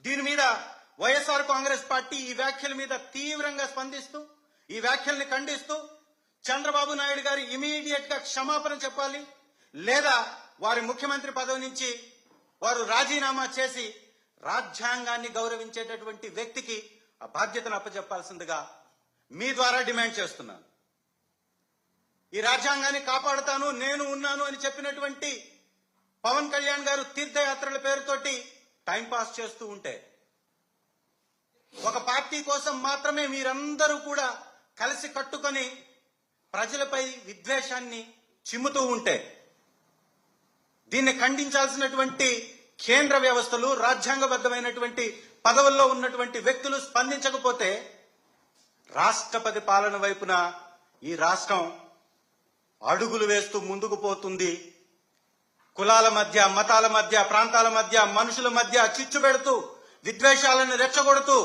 దీని మీద వైఎస్ఆర్ కాంగ్రెస్ పార్టీ ఈ వ్యాఖ్యల మీద తీవ్రంగా స్పందిస్తూ ఈ వ్యాఖ్యల్ని ఖండిస్తూ చంద్రబాబు నాయుడు గారు ఇమీడియట్ గా క్షమాపణ చెప్పాలి, లేదా వారి ముఖ్యమంత్రి పదవి నుంచి వారు రాజీనామా చేసి రాజ్యాంగాన్ని గౌరవించేటటువంటి వ్యక్తికి ఆ బాధ్యతను అప్పచెప్పాల్సిందిగా మీ ద్వారా డిమాండ్ చేస్తున్నాను. ఈ రాజ్యాంగాన్ని కాపాడుతాను, నేను ఉన్నాను అని చెప్పినటువంటి పవన్ కళ్యాణ్ గారు తీర్థయాత్రల పేరుతోటి టైంపాస్ చేస్తూ ఉంటే, ఒక పార్టీ కోసం మాత్రమే మీరందరూ కూడా కలిసి కట్టుకొని ప్రజలపై విద్వేషాన్ని చిమ్ముతూ ఉంటే, దీన్ని ఖండించాల్సినటువంటి కేంద్ర వ్యవస్థలు, రాజ్యాంగబద్ధమైనటువంటి పదవుల్లో ఉన్నటువంటి వ్యక్తులు స్పందించకపోతే రాష్ట్రపతి పాలన వైపున ఈ రాష్ట్రం అడుగులు వేస్తూ ముందుకు పోతుంది. కులాల మధ్య, మతాల మధ్య, ప్రాంతాల మధ్య, మనుషుల మధ్య చిచ్చు పెడుతూ, విద్వేషాలను రెచ్చగొడుతూ